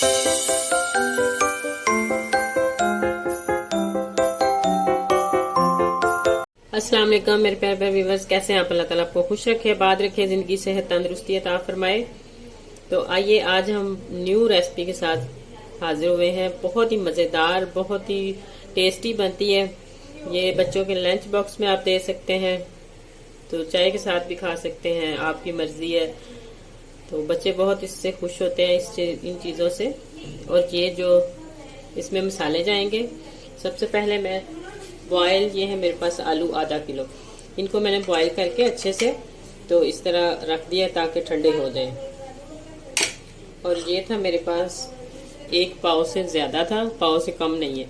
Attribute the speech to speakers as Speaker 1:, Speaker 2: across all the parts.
Speaker 1: अस्सलाम वालेकुम मेरे प्यारे प्यारे व्यूअर्स, कैसे हैं आप? अल्लाह ताला आपको खुश रखे, आबाद रखे, जिंदगी सेहत तंदुरुस्ती अता फरमाए। तो आइए आज हम न्यू रेसिपी के साथ हाजिर हुए हैं। बहुत ही मज़ेदार, बहुत ही टेस्टी बनती है। ये बच्चों के लंच बॉक्स में आप दे सकते हैं, तो चाय के साथ भी खा सकते हैं, आपकी मर्जी है। तो बच्चे बहुत इससे खुश होते हैं इन चीज़ों से। और ये जो इसमें मसाले जाएंगे, सबसे पहले मैं बॉयल, ये है मेरे पास आलू आधा किलो, इनको मैंने बॉयल करके अच्छे से तो इस तरह रख दिया ताकि ठंडे हो जाएं। और ये था मेरे पास एक पाव से ज़्यादा था, पाव से कम नहीं है,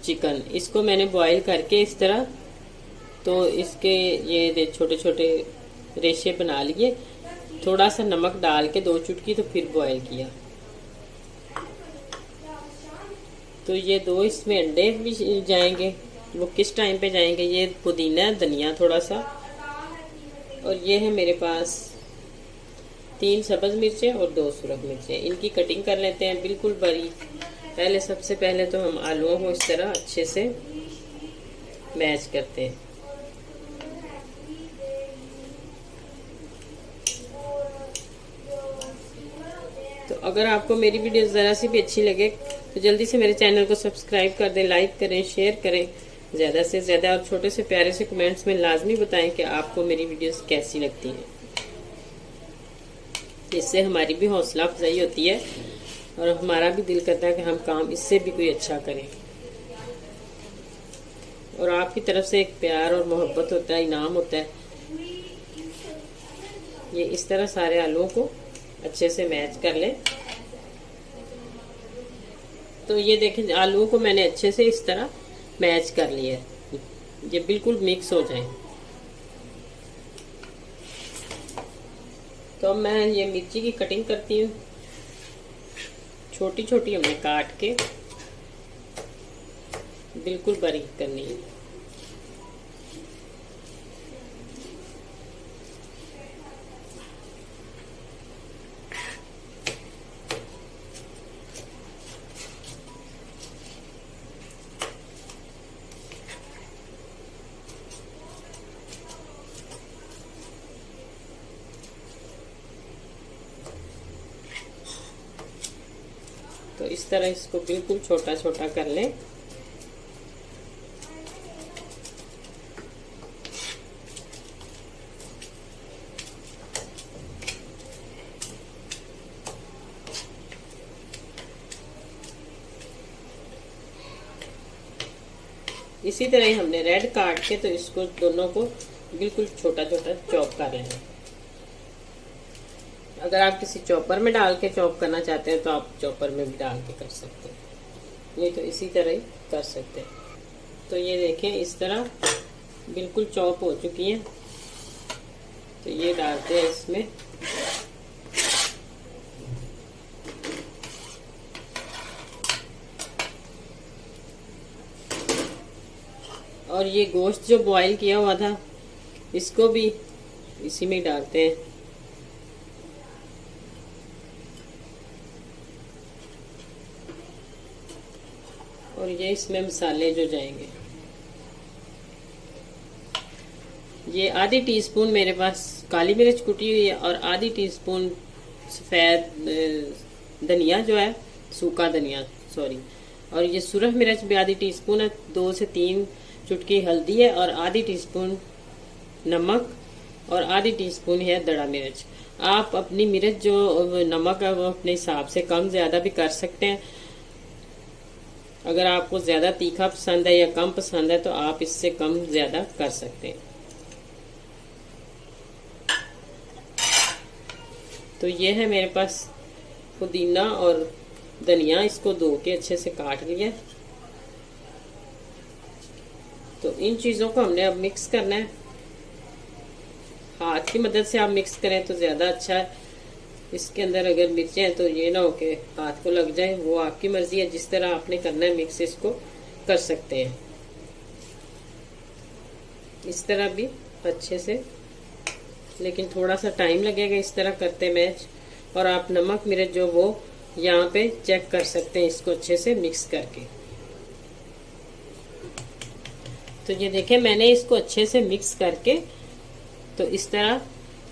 Speaker 1: चिकन। इसको मैंने बॉयल करके इस तरह तो इसके ये छोटे छोटे रेशे बना लिए, थोड़ा सा नमक डाल के 2 चुटकी तो फिर बॉयल किया। तो ये 2 इसमें अंडे भी जाएंगे। वो किस टाइम पे जाएंगे? ये पुदीना, धनिया थोड़ा सा, और ये है मेरे पास 3 सब्ज मिर्चें और 2 सुरख मिर्चें। इनकी कटिंग कर लेते हैं बिल्कुल बारीक। पहले सबसे पहले तो हम आलूओं को इस तरह अच्छे से मैश करते हैं। तो अगर आपको मेरी वीडियो ज़रा सी भी अच्छी लगे तो जल्दी से मेरे चैनल को सब्सक्राइब कर दें, लाइक करें, शेयर करें ज़्यादा से ज़्यादा, और छोटे से प्यारे से कमेंट्स में लाजमी बताएं कि आपको मेरी वीडियोस कैसी लगती हैं। इससे हमारी भी हौसला अफजाई होती है और हमारा भी दिल करता है कि हम काम इससे भी कोई अच्छा करें। और आपकी तरफ से एक प्यार और मोहब्बत होता है, इनाम होता है। ये इस तरह सारे आलूओं को अच्छे से मैच कर लें। तो ये देखें, आलूओं को मैंने अच्छे से इस तरह मैच कर लिया है, ये बिल्कुल मिक्स हो जाए। तो मैं ये मिर्ची की कटिंग करती हूँ, छोटी छोटी हमने काट के बिल्कुल बारीक करनी है। तो इस तरह इसको बिल्कुल छोटा छोटा कर लें। इसी तरह ही हमने रेड काट के तो इसको दोनों को बिल्कुल छोटा छोटा चॉप कर लेना। अगर आप किसी चॉपर में डाल के चॉप करना चाहते हैं तो आप चॉपर में भी डाल के कर सकते हैं, नहीं तो इसी तरह ही कर सकते हैं। तो ये देखें इस तरह बिल्कुल चॉप हो चुकी हैं। तो ये डालते हैं इसमें। और ये गोश्त जो बॉईल किया हुआ था इसको भी इसी में डालते हैं। और ये इसमें मसाले जो जाएंगे, ये आधी टीस्पून मेरे पास काली मिर्च कुटी हुई है और आधी टीस्पून सफ़ेद धनिया जो है, सूखा धनिया सॉरी, और ये सुरख मिर्च भी आधी टीस्पून है, 2 से 3 चुटकी हल्दी है और आधी टीस्पून नमक और आधी टीस्पून है दड़ा मिर्च। आप अपनी मिर्च जो नमक है वो अपने हिसाब से कम ज़्यादा भी कर सकते हैं। अगर आपको ज़्यादा तीखा पसंद है या कम पसंद है तो आप इससे कम ज़्यादा कर सकते हैं। तो ये है मेरे पास पुदीना और धनिया, इसको धो के अच्छे से काट लिया। तो इन चीज़ों को हमने अब मिक्स करना है। हाथ की मदद से आप मिक्स करें तो ज़्यादा अच्छा है। इसके अंदर अगर मिर्चें हैं तो ये ना हो कि हाथ को लग जाए, वो आपकी मर्जी है। जिस तरह आपने करना है मिक्स इसको कर सकते हैं। इस तरह भी अच्छे से, लेकिन थोड़ा सा टाइम लगेगा इस तरह करते मैच। और आप नमक मिर्च जो वो यहाँ पे चेक कर सकते हैं इसको अच्छे से मिक्स करके। तो ये देखें मैंने इसको अच्छे से मिक्स करके, तो इस तरह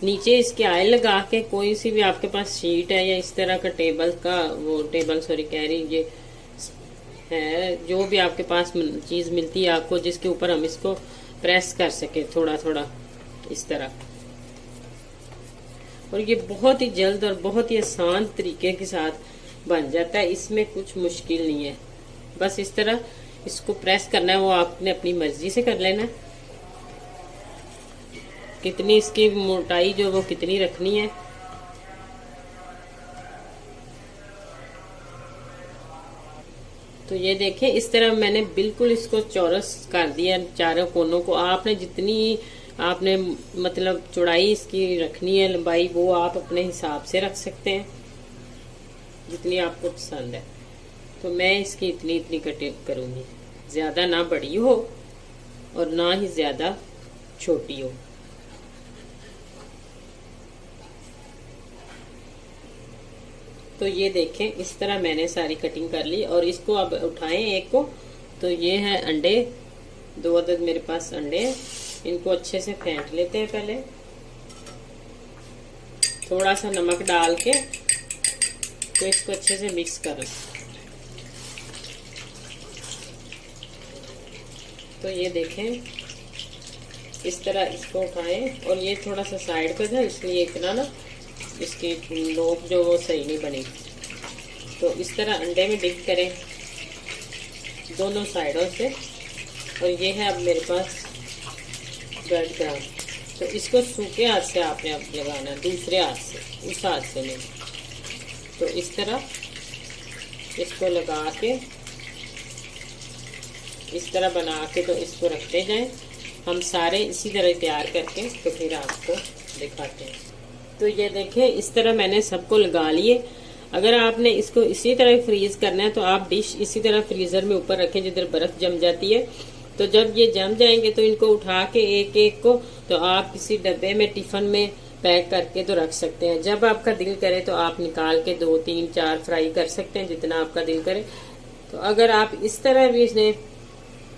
Speaker 1: नीचे इसके आयल लगा के, कोई सी भी आपके पास शीट है या इस तरह का कैरी ये है, जो भी आपके पास चीज मिलती है आपको, जिसके ऊपर हम इसको प्रेस कर सके थोड़ा थोड़ा इस तरह। और ये बहुत ही जल्द और बहुत ही आसान तरीके के साथ बन जाता है, इसमें कुछ मुश्किल नहीं है। बस इस तरह इसको प्रेस करना है, वो आपने अपनी मर्जी से कर लेना है, कितनी इसकी मोटाई जो वो कितनी रखनी है। तो ये देखें इस तरह मैंने बिल्कुल इसको चौरस कर दिया चारों कोनों को। आपने जितनी आपने मतलब चौड़ाई इसकी रखनी है, लंबाई, वो आप अपने हिसाब से रख सकते हैं जितनी आपको पसंद है। तो मैं इसकी इतनी इतनी कटिंग करूंगी, ज्यादा ना बड़ी हो और ना ही ज्यादा छोटी हो। तो ये देखें इस तरह मैंने सारी कटिंग कर ली। और इसको अब उठाएं एक को। तो ये है अंडे, 2 अदद मेरे पास अंडे, इनको अच्छे से फेंट लेते हैं पहले, थोड़ा सा नमक डाल के। तो इसको अच्छे से मिक्स कर लें। तो ये देखें इस तरह इसको उठाएं। और ये थोड़ा सा साइड पे था, इसलिए इतना ना इसकी नोक जो वो सही नहीं बनी। तो इस तरह अंडे में डिप करें दोनों साइडों से। और ये है अब मेरे पास ब्रेड क्रम्ब। तो इसको सूखे हाथ से आपने अब लगाना है, दूसरे हाथ से, उस हाथ से नहीं। तो इस तरह इसको लगा के इस तरह बना के तो इसको रखते जाएं। हम सारे इसी तरह तैयार करके तो फिर आपको दिखाते हैं। तो ये देखें इस तरह मैंने सबको लगा लिए। अगर आपने इसको इसी तरह फ्रीज करना है तो आप डिश इसी तरह फ्रीजर में ऊपर रखें जिधर बर्फ जम जाती है। तो जब ये जम जाएंगे तो इनको उठा के एक एक को तो आप किसी डब्बे में, टिफिन में पैक करके तो रख सकते हैं। जब आपका दिल करे तो आप निकाल के 2, 3, 4 फ्राई कर सकते हैं, जितना आपका दिल करे। तो अगर आप इस तरह भी इसने,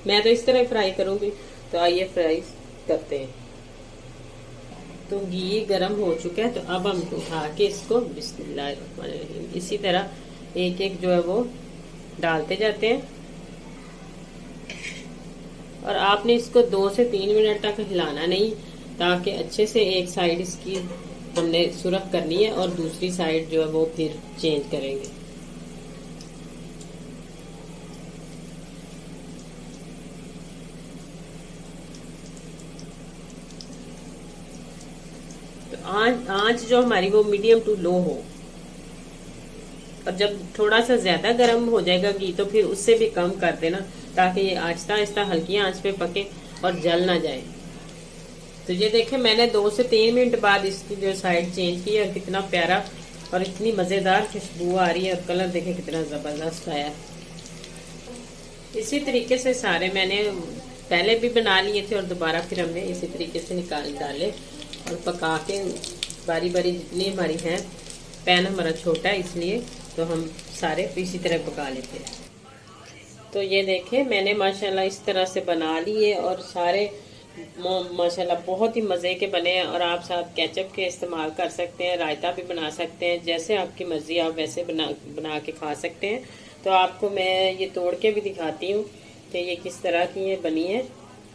Speaker 1: मैं तो इस तरह फ्राई करूंगी। तो आइए फ्राई करते हैं। तो घी गरम हो चुका है। तो अब हम उठा के इसको बिस्मिल्लाह इसी तरह एक एक जो है वो डालते जाते हैं। और आपने इसको 2 से 3 मिनट तक हिलाना नहीं, ताकि अच्छे से एक साइड इसकी हमने सुरख करनी है और दूसरी साइड जो है वो फिर चेंज करेंगे। तो आंच जो हमारी वो मीडियम टू लो हो। और जब थोड़ा सा ज्यादा गर्म हो जाएगा घी तो फिर उससे भी कम कर देना, ताकि ये आहिस्ता आहिस्ता हल्की आंच पे पके और जल ना जाए। तो ये देखें मैंने 2 से 3 मिनट बाद इसकी जो साइड चेंज की है, और कितना प्यारा और इतनी मजेदार खुशबू आ रही है। और कलर देखें कितना जबरदस्त आया। इसी तरीके से सारे मैंने पहले भी बना लिए थे और दोबारा फिर हमने इसी तरीके से निकाल डाले और पका के बारी बारी जितनी हमारी हैं। पैन हमारा छोटा है इसलिए तो हम सारे इसी तरह पका लेते हैं। तो ये देखें मैंने माशाल्लाह इस तरह से बना लिए और सारे माशाल्लाह बहुत ही मज़े के बने हैं। और आप साथ केचप के इस्तेमाल कर सकते हैं, रायता भी बना सकते हैं, जैसे आपकी मर्जी आप वैसे बना के खा सकते हैं। तो आपको मैं ये तोड़ के भी दिखाती हूँ कि ये किस तरह की ये बनी है।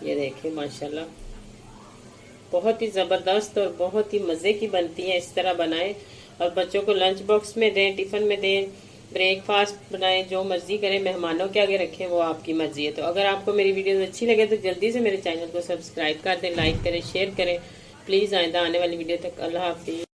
Speaker 1: ये देखें माशाल्लाह बहुत ही ज़बरदस्त और बहुत ही मज़े की बनती है। इस तरह बनाएं और बच्चों को लंच बॉक्स में दें, टिफ़िन में दें, ब्रेकफास्ट बनाएं, जो मर्जी करें, मेहमानों के आगे रखें, वो आपकी मर्जी है। तो अगर आपको मेरी वीडियो अच्छी लगे तो जल्दी से मेरे चैनल को सब्सक्राइब कर दें, लाइक करें, शेयर करें। प्लीज़ आइंदा आने वाली वीडियो तक अल्लाह हाफिज़।